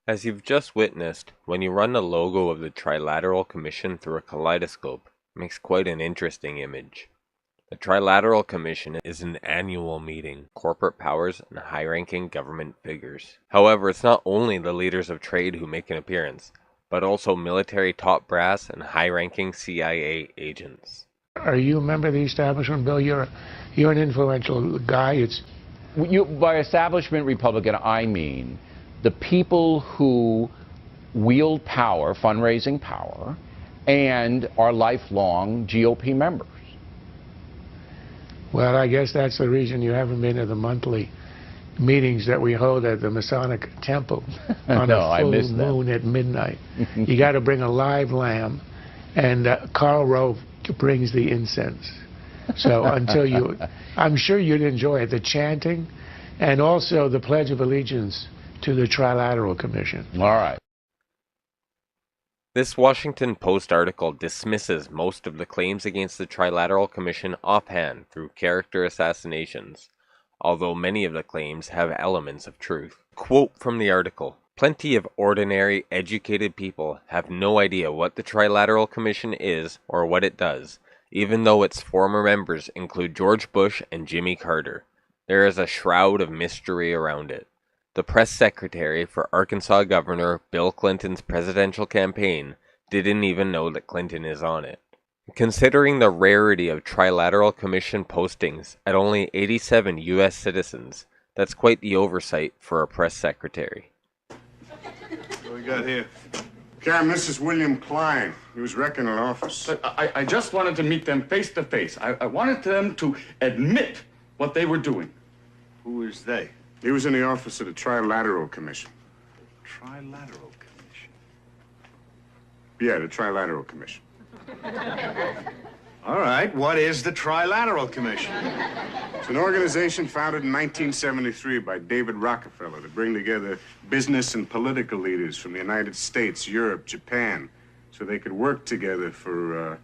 As you've just witnessed, when you run the logo of the Trilateral Commission through a kaleidoscope, it makes quite an interesting image. The Trilateral Commission is an annual meeting, corporate powers, and high-ranking government figures. However, it's not only the leaders of trade who make an appearance, but also military top brass and high-ranking CIA agents. Are you a member of the establishment, Bill? You're an influential guy. By establishment Republican, I mean the people who wield power, fundraising power, and are lifelong GOP members. Well, I guess that's the reason you haven't been to the monthly meetings that we hold at the Masonic Temple on a full moon at midnight. You got to bring a live lamb, and Karl Rove brings the incense. So I'm sure you'd enjoy it, the chanting, and also the Pledge of Allegiance to the Trilateral Commission. All right. This Washington Post article dismisses most of the claims against the Trilateral Commission offhand through character assassinations, although many of the claims have elements of truth. Quote from the article: "Plenty of ordinary, educated people have no idea what the Trilateral Commission is or what it does, even though its former members include George Bush and Jimmy Carter. There is a shroud of mystery around it. The press secretary for Arkansas Governor Bill Clinton's presidential campaign didn't even know that Clinton is on it." Considering the rarity of Trilateral Commission postings at only 87 U.S. citizens, that's quite the oversight for a press secretary. What we got here? Captain, this is William Klein. He was wrecking an office. But I just wanted to meet them face to face. I wanted them to admit what they were doing. Who is they? He was in the office of the Trilateral Commission. Trilateral Commission? Yeah, the Trilateral Commission. All right, what is the Trilateral Commission? It's an organization founded in 1973 by David Rockefeller to bring together business and political leaders from the United States, Europe, Japan, so they could work together for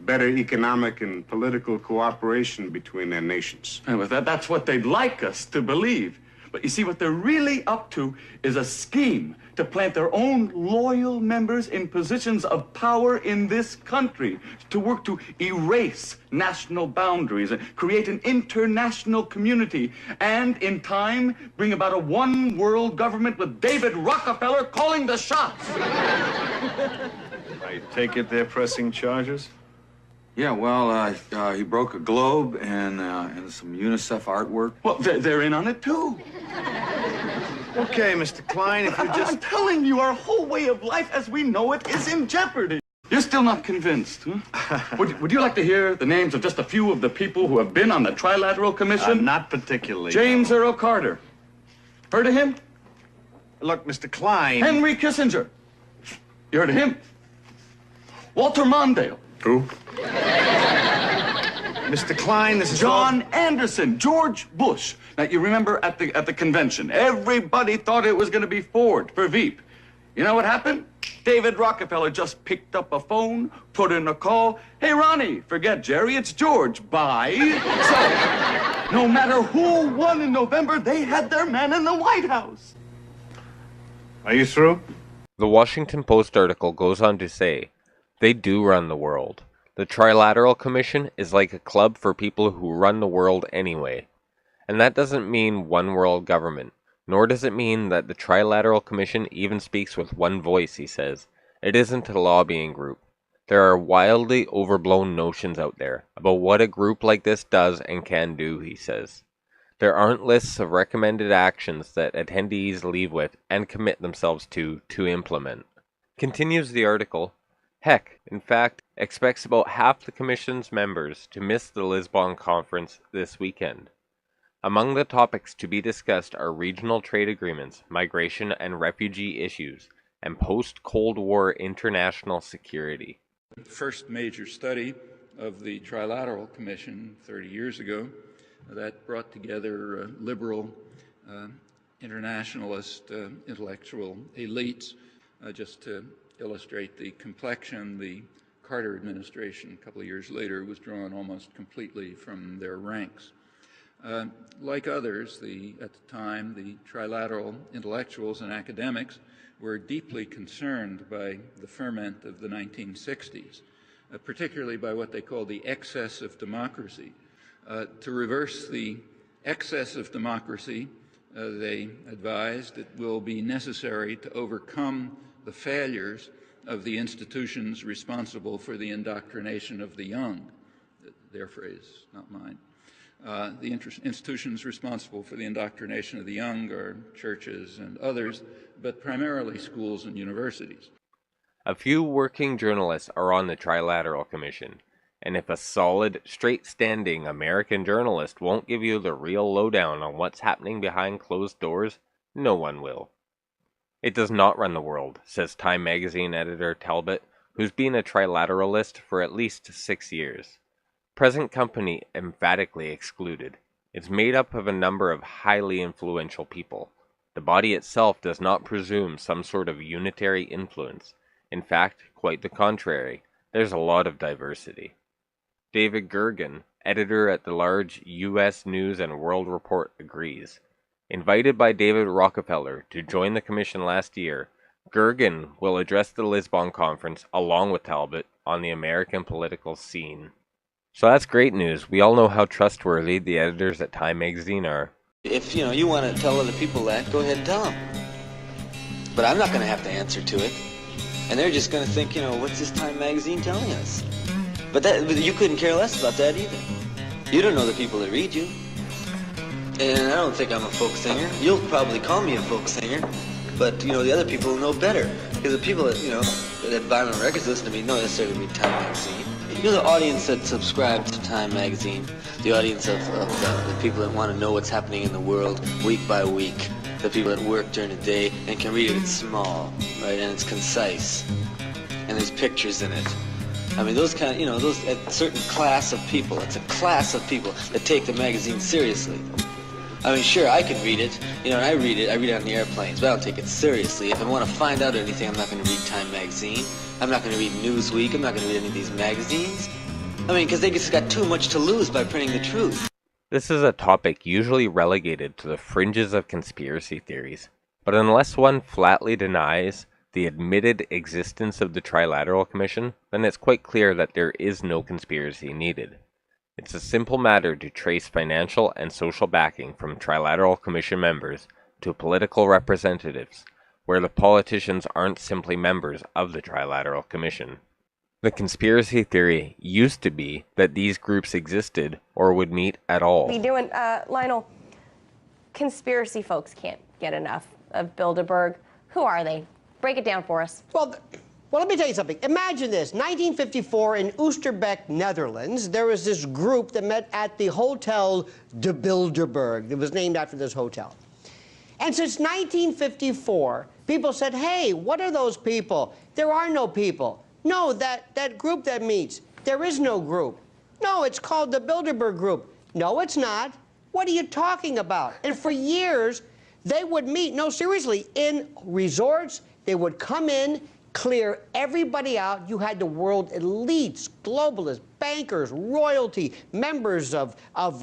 better economic and political cooperation between their nations. And with that's what they'd like us to believe. But you see, what they're really up to is a scheme to plant their own loyal members in positions of power in this country, to work to erase national boundaries and create an international community, and in time bring about a one world government with David Rockefeller calling the shots. I take it they're pressing charges? Yeah, well, he broke a globe and some UNICEF artwork. Well, they're in on it too. Okay, Mr. Klein, if you just... I'm telling you, our whole way of life as we know it is in jeopardy. You're still not convinced, huh? Would you like to hear the names of just a few of the people who have been on the Trilateral Commission? Not particularly. James Earl Carter. Heard of him? Look, Mr. Klein... Henry Kissinger. You heard of him? Walter Mondale. Who? Mr. Klein, this is John Anderson, George Bush. Now, you remember at the convention, everybody thought it was going to be Ford for Veep. You know what happened? David Rockefeller just picked up a phone, put in a call. Hey, Ronnie, forget Jerry, it's George. Bye. So, no matter who won in November, they had their man in the White House. Are you through? The Washington Post article goes on to say, they do run the world. The Trilateral Commission is like a club for people who run the world anyway. And that doesn't mean one world government, nor does it mean that the Trilateral Commission even speaks with one voice, he says. It isn't a lobbying group. There are wildly overblown notions out there about what a group like this does and can do, he says. There aren't lists of recommended actions that attendees leave with and commit themselves to implement. Continues the article, Heck, in fact, expects about half the Commission's members to miss the Lisbon conference this weekend. Among the topics to be discussed are regional trade agreements, migration and refugee issues, and post-Cold War international security. The first major study of the Trilateral Commission 30 years ago that brought together liberal, internationalist, intellectual elites just to illustrate the complexion. The Carter administration, a couple of years later, was drawn almost completely from their ranks. Like others, at the time, the trilateral intellectuals and academics were deeply concerned by the ferment of the 1960s, particularly by what they called the excess of democracy. To reverse the excess of democracy, they advised, it will be necessary to overcome the failures of the institutions responsible for the indoctrination of the young. Their phrase, not mine. The institutions responsible for the indoctrination of the young are churches and others, but primarily schools and universities. A few working journalists are on the Trilateral Commission, and if a solid, straight-standing American journalist won't give you the real lowdown on what's happening behind closed doors, no one will. It does not run the world, says Time magazine editor Talbot, who's been a trilateralist for at least 6 years. Present company emphatically excluded. It's made up of a number of highly influential people. The body itself does not presume some sort of unitary influence. In fact, quite the contrary, there's a lot of diversity. David Gergen, editor at the large U.S. News and World Report, agrees. Invited by David Rockefeller to join the commission last year, Gergen will address the Lisbon Conference along with Talbot on the American political scene. So that's great news. We all know how trustworthy the editors at Time magazine are. If you want to tell other people that, go ahead and tell them. But I'm not going to have to answer to it. And they're just going to think, what's this Time magazine telling us? But you couldn't care less about that either. You don't know the people that read you. And I don't think I'm a folk singer. You'll probably call me a folk singer. But, the other people know better. Because the people that, that buy my records listen to me don't necessarily read Time magazine. The audience that subscribe to Time magazine, the audience of the people that want to know what's happening in the world week by week, the people that work during the day and can read it, it's small, right, and it's concise, and there's pictures in it. I mean, those kind of, those a certain class of people, it's a class of people that take the magazine seriously. I mean, sure, I could read it, and I read it on the airplanes, but I don't take it seriously. If I want to find out anything, I'm not going to read Time magazine. I'm not going to read Newsweek. I'm not going to read any of these magazines. I mean, because they just got too much to lose by printing the truth. This is a topic usually relegated to the fringes of conspiracy theories, but unless one flatly denies the admitted existence of the Trilateral Commission, then it's quite clear that there is no conspiracy needed. It's a simple matter to trace financial and social backing from Trilateral Commission members to political representatives, where the politicians aren't simply members of the Trilateral Commission. The conspiracy theory used to be that these groups existed or would meet at all. Lionel, conspiracy folks can't get enough of Bilderberg. Who are they? Break it down for us. Well, let me tell you something. Imagine this. 1954 in Oosterbeek, Netherlands, there was this group that met at the Hotel de Bilderberg. It was named after this hotel. And since 1954, people said, hey, what are those people? There are no people. No, that group that meets, there is no group. No, it's called the Bilderberg Group. No, it's not. What are you talking about? And for years, they would meet, no, seriously, in resorts. They would come in, clear everybody out. You had the world elites, globalists, bankers, royalty, members of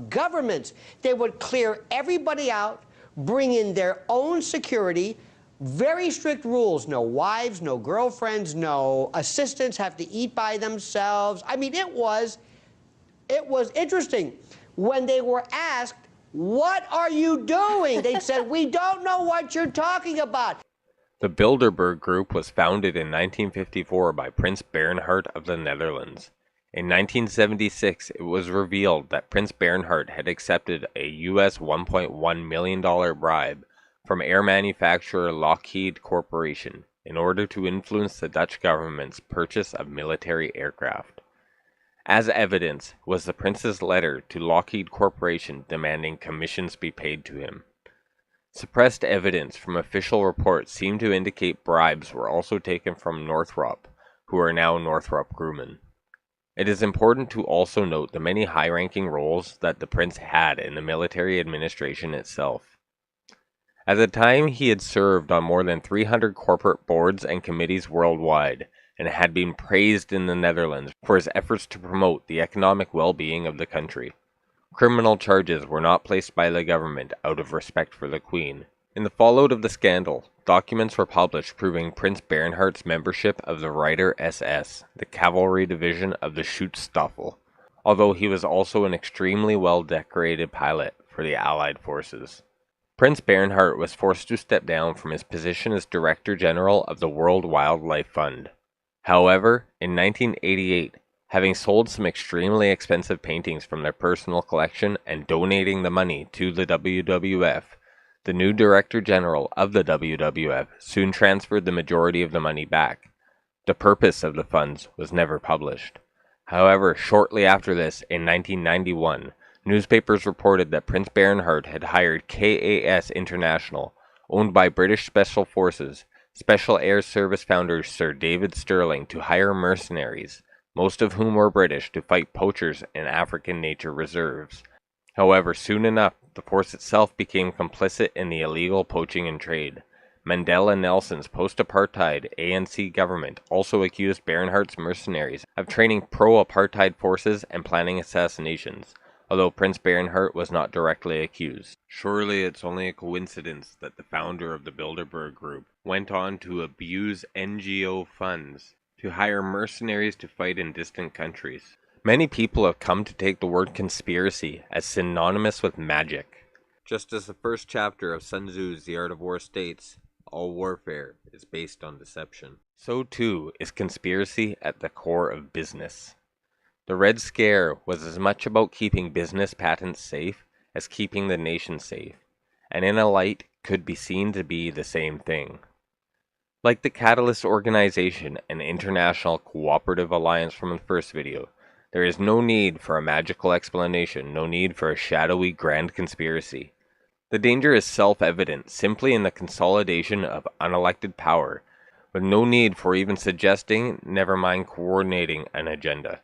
governments. They would clear everybody out, bring in their own security, very strict rules, no wives, no girlfriends, no assistants, have to eat by themselves. I mean, it was interesting. When they were asked, what are you doing? They said, we don't know what you're talking about. The Bilderberg Group was founded in 1954 by Prince Bernhardt of the Netherlands. In 1976, it was revealed that Prince Bernhardt had accepted a US $1.1 million bribe from air manufacturer Lockheed Corporation in order to influence the Dutch government's purchase of military aircraft. As evidence was the prince's letter to Lockheed Corporation demanding commissions be paid to him. Suppressed evidence from official reports seemed to indicate bribes were also taken from Northrop, who are now Northrop Grumman. It is important to also note the many high-ranking roles that the prince had in the military administration itself. At the time, he had served on more than 300 corporate boards and committees worldwide, and had been praised in the Netherlands for his efforts to promote the economic well-being of the country. criminal charges were not placed by the government out of respect for the Queen. In the fallout of the scandal, documents were published proving Prince Bernhardt's membership of the Reiter SS, the cavalry division of the Schutzstaffel, although he was also an extremely well-decorated pilot for the Allied forces. Prince Bernhardt was forced to step down from his position as Director General of the World Wildlife Fund. However, in 1988, having sold some extremely expensive paintings from their personal collection and donating the money to the WWF, the new Director General of the WWF soon transferred the majority of the money back. The purpose of the funds was never published. However, shortly after this, in 1991, newspapers reported that Prince Bernhard had hired KAS International, owned by British Special Forces, Special Air Service founder Sir David Stirling, to hire mercenaries, most of whom were British, to fight poachers in African nature reserves. However, soon enough, the force itself became complicit in the illegal poaching and trade. Mandela Nelson's post-apartheid ANC government also accused Bernhardt's mercenaries of training pro-apartheid forces and planning assassinations, although Prince Bernhardt was not directly accused. Surely it's only a coincidence that the founder of the Bilderberg Group went on to abuse NGO funds to hire mercenaries to fight in distant countries. Many people have come to take the word conspiracy as synonymous with magic. Just as the first chapter of Sun Tzu's The Art of War states, all warfare is based on deception, so too is conspiracy at the core of business. The Red Scare was as much about keeping business patents safe as keeping the nation safe, and in a light could be seen to be the same thing. Like the Catalyst Organization and International Cooperative Alliance from the first video, there is no need for a magical explanation, no need for a shadowy grand conspiracy. The danger is self-evident simply in the consolidation of unelected power, with no need for even suggesting, never mind coordinating, an agenda.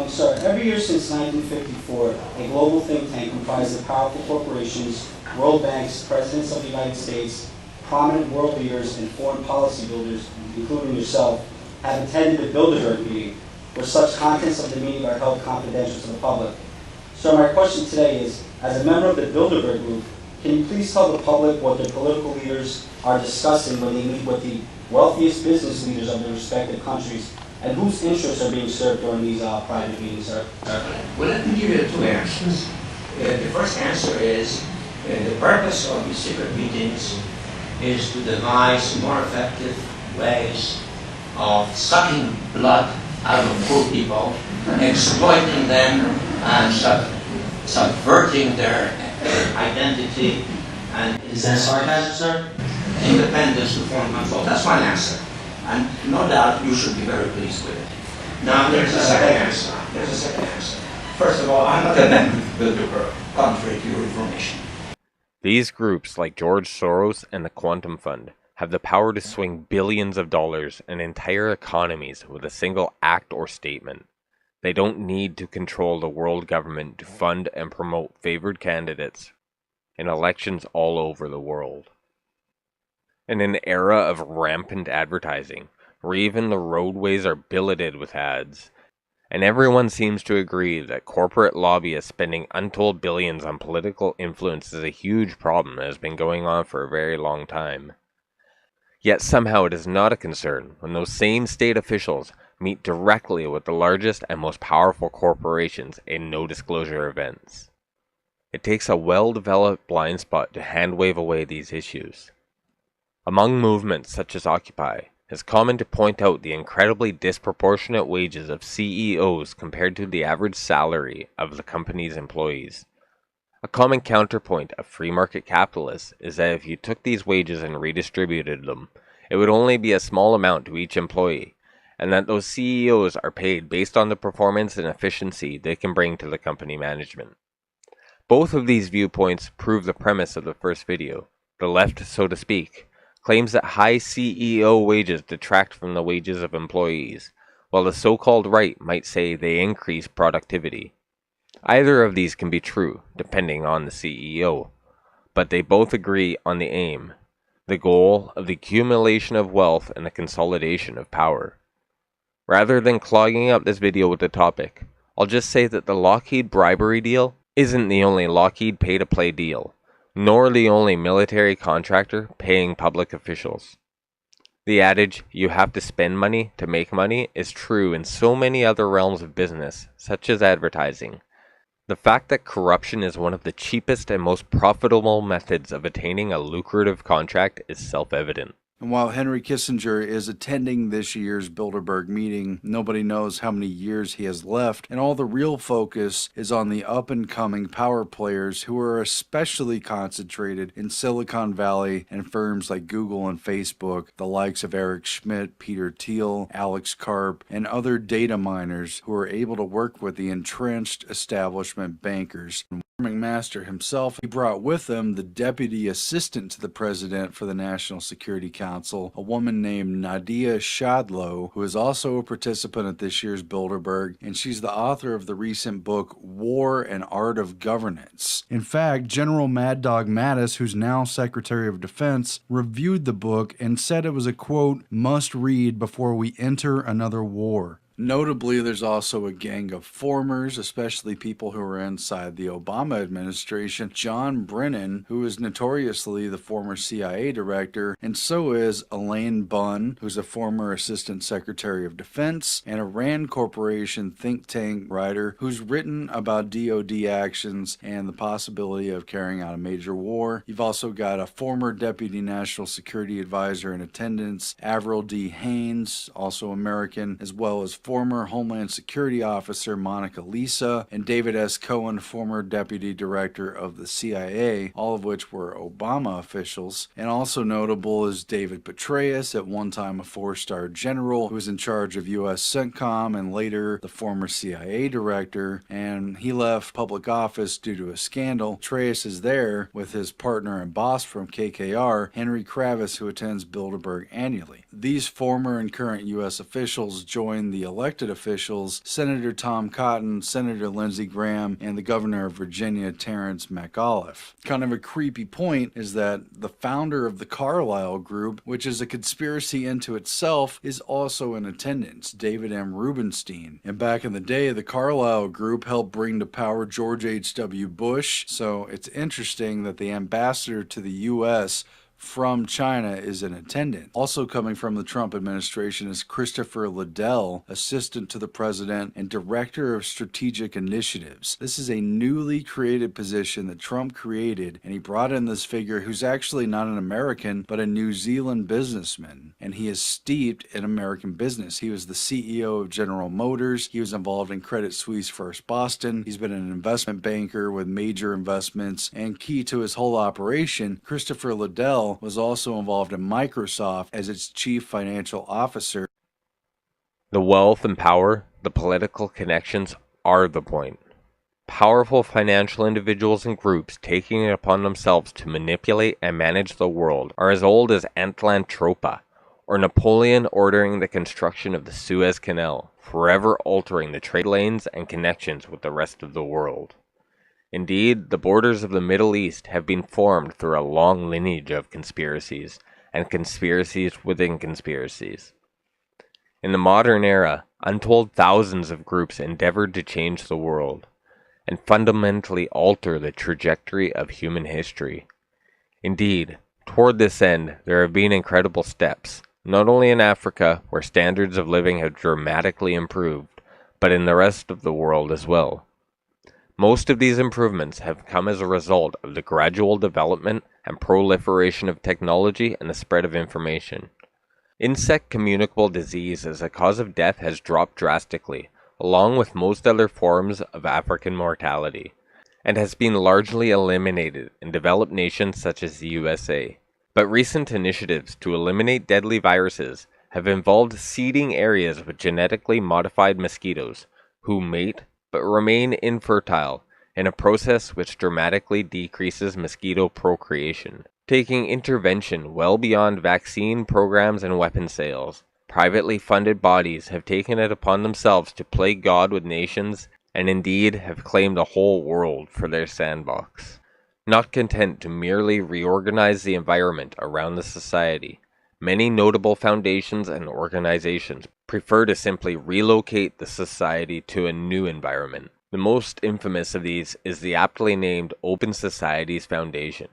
Sir, every year since 1954, a global think tank comprised of powerful corporations, world banks, presidents of the United States, prominent world leaders, and foreign policy builders, including yourself, have attended the Bilderberg meeting, where such contents of the meeting are held confidential to the public. So my question today is, as a member of the Bilderberg Group, can you please tell the public what their political leaders are discussing when they meet with the wealthiest business leaders of their respective countries, and whose interests are being served during these private meetings, sir? Well, let me give you two answers. The first answer is the purpose of these secret meetings is to devise more effective ways of sucking blood out of poor people, exploiting them, and subverting their identity. And is that sarcasm, sir? Independence to foreign control. That's one answer. And no doubt you should be very pleased with it. Now there's a second answer. First of all, I'm not a member of Bilderberg, contrary to your information. These groups, like George Soros and the Quantum Fund, have the power to swing billions of dollars and entire economies with a single act or statement. They don't need to control the world government to fund and promote favored candidates in elections all over the world. In an era of rampant advertising, where even the roadways are billeted with ads, and everyone seems to agree that corporate lobbyists spending untold billions on political influence is a huge problem that has been going on for a very long time. Yet somehow it is not a concern when those same state officials meet directly with the largest and most powerful corporations in no-disclosure events. It takes a well-developed blind spot to hand-wave away these issues. Among movements such as Occupy, it's common to point out the incredibly disproportionate wages of CEOs compared to the average salary of the company's employees. A common counterpoint of free market capitalists is that if you took these wages and redistributed them, it would only be a small amount to each employee, and that those CEOs are paid based on the performance and efficiency they can bring to the company management. Both of these viewpoints prove the premise of the first video. The left, so to speak, claims that high CEO wages detract from the wages of employees, while the so-called right might say they increase productivity. Either of these can be true, depending on the CEO, but they both agree on the aim, the goal of the accumulation of wealth and the consolidation of power. Rather than clogging up this video with the topic, I'll just say that the Lockheed bribery deal isn't the only Lockheed pay-to-play deal, nor the only military contractor paying public officials. The adage, you have to spend money to make money, is true in so many other realms of business, such as advertising. The fact that corruption is one of the cheapest and most profitable methods of attaining a lucrative contract is self-evident. And while Henry Kissinger is attending this year's Bilderberg meeting, nobody knows how many years he has left, and all the real focus is on the up-and-coming power players who are especially concentrated in Silicon Valley and firms like Google and Facebook, the likes of Eric Schmidt, Peter Thiel, Alex Karp, and other data miners who are able to work with the entrenched establishment bankers. McMaster himself, he brought with him the deputy assistant to the president for the National Security Council, a woman named Nadia Shadlow, who is also a participant at this year's Bilderberg, and she's the author of the recent book War and Art of Governance. In fact, General Mad Dog Mattis, who's now Secretary of Defense, reviewed the book and said it was a, quote, must read before we enter another war. Notably, there's also a gang of formers, especially people who were inside the Obama administration. John Brennan, who is notoriously the former CIA director, and so is Elaine Bunn, who's a former Assistant Secretary of Defense, and a Rand Corporation think tank writer who's written about DoD actions and the possibility of carrying out a major war. You've also got a former Deputy National Security Advisor in attendance, Avril D. Haines, also American, as well as former Homeland Security Officer Monica Lisa, and David S. Cohen, former Deputy Director of the CIA, all of which were Obama officials. And also notable is David Petraeus, at one time a four-star general who was in charge of U.S. CENTCOM and later the former CIA director, and he left public office due to a scandal. Petraeus is there with his partner and boss from KKR, Henry Kravis, who attends Bilderberg annually. These former and current U.S. officials joined the elected officials, Senator Tom Cotton, Senator Lindsey Graham, and the governor of Virginia, Terrence McAuliffe. Kind of a creepy point is that the founder of the Carlyle Group, which is a conspiracy into itself, is also in attendance, David M. Rubenstein. And back in the day, the Carlyle Group helped bring to power George H.W. Bush, so it's interesting that the ambassador to the U.S. from China is in attendance. Also coming from the Trump administration is Christopher Liddell, assistant to the president and director of strategic initiatives. This is a newly created position that Trump created, and he brought in this figure who's actually not an American, but a New Zealand businessman, and he is steeped in American business. He was the CEO of General Motors. He was involved in Credit Suisse First Boston. He's been an investment banker with major investments, and key to his whole operation, Christopher Liddell was also involved in Microsoft as its chief financial officer. The wealth and power, the political connections are the point. Powerful financial individuals and groups taking it upon themselves to manipulate and manage the world are as old as Antlantropa, or Napoleon ordering the construction of the Suez Canal, forever altering the trade lanes and connections with the rest of the world. Indeed, the borders of the Middle East have been formed through a long lineage of conspiracies, and conspiracies within conspiracies. In the modern era, untold thousands of groups endeavored to change the world, and fundamentally alter the trajectory of human history. Indeed, toward this end, there have been incredible steps, not only in Africa, where standards of living have dramatically improved, but in the rest of the world as well. Most of these improvements have come as a result of the gradual development and proliferation of technology and the spread of information. Insect communicable disease as a cause of death has dropped drastically, along with most other forms of African mortality, and has been largely eliminated in developed nations such as the USA. But recent initiatives to eliminate deadly viruses have involved seeding areas with genetically modified mosquitoes, who mate but remain infertile, in a process which dramatically decreases mosquito procreation. Taking intervention well beyond vaccine programs and weapon sales, privately funded bodies have taken it upon themselves to play God with nations, and indeed have claimed the whole world for their sandbox. Not content to merely reorganize the environment around the society, many notable foundations and organizations prefer to simply relocate the society to a new environment. The most infamous of these is the aptly named Open Societies Foundation.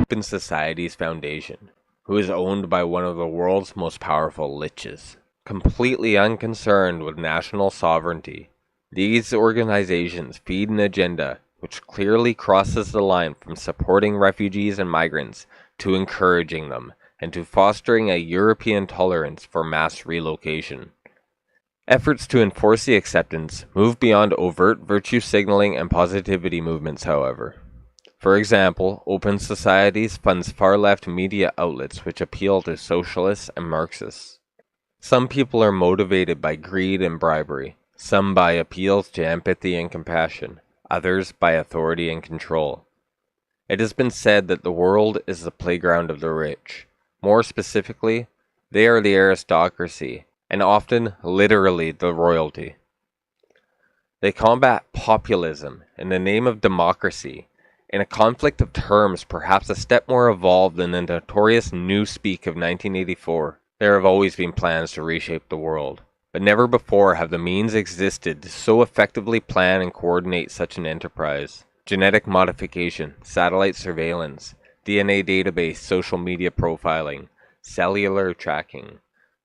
Open Societies Foundation, who is owned by one of the world's most powerful liches. Completely unconcerned with national sovereignty, these organizations feed an agenda which clearly crosses the line from supporting refugees and migrants to encouraging them, and to fostering a European tolerance for mass relocation. Efforts to enforce the acceptance move beyond overt virtue signaling and positivity movements, however. For example, Open Societies funds far-left media outlets which appeal to socialists and Marxists. Some people are motivated by greed and bribery, some by appeals to empathy and compassion, others by authority and control. It has been said that the world is the playground of the rich. More specifically, they are the aristocracy, and often literally the royalty. They combat populism in the name of democracy, in a conflict of terms perhaps a step more evolved than the notorious Newspeak of 1984. There have always been plans to reshape the world, but never before have the means existed to so effectively plan and coordinate such an enterprise. Genetic modification, satellite surveillance, DNA database, social media profiling, cellular tracking.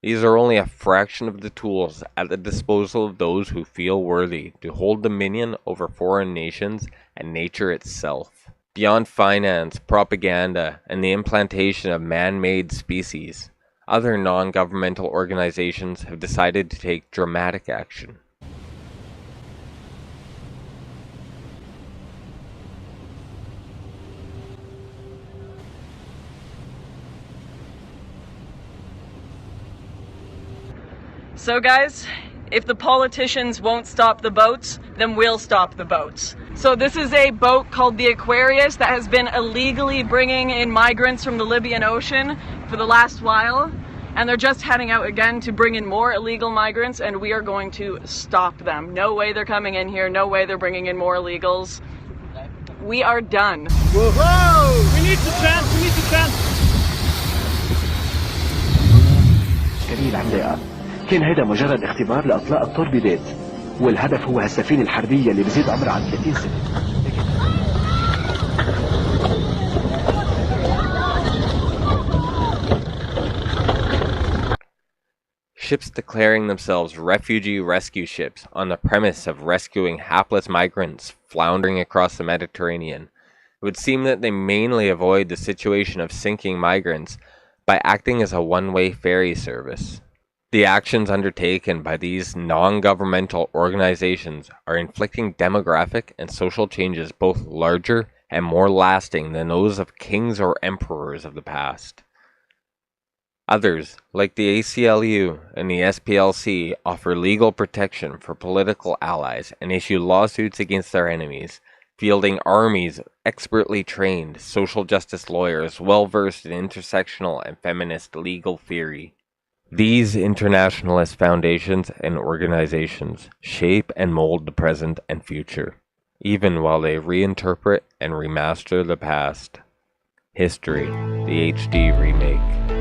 These are only a fraction of the tools at the disposal of those who feel worthy to hold dominion over foreign nations and nature itself. Beyond finance, propaganda, and the implantation of man-made species, other non-governmental organizations have decided to take dramatic action. So guys, if the politicians won't stop the boats, then we'll stop the boats. So this is a boat called the Aquarius that has been illegally bringing in migrants from the Libyan Ocean for the last while. And they're just heading out again to bring in more illegal migrants, and we are going to stop them. No way they're coming in here, no way they're bringing in more illegals. We are done. Whoa! We need to chant, we need to chant! كان هذا مجرد اختبار لأطلاق التوربيدات والهدف هو هالسفينة الحربية اللي بزيد عمرها عن 30 سنة. Ships declaring themselves refugee rescue ships on the premise of rescuing hapless migrants floundering across the Mediterranean. It would seem that they mainly avoid the situation of sinking migrants by acting as a one-way ferry service. The actions undertaken by these non-governmental organizations are inflicting demographic and social changes both larger and more lasting than those of kings or emperors of the past. Others, like the ACLU and the SPLC, offer legal protection for political allies and issue lawsuits against their enemies, fielding armies of expertly trained social justice lawyers well-versed in intersectional and feminist legal theory. These internationalist foundations and organizations shape and mold the present and future, even while they reinterpret and remaster the past. History, the HD remake.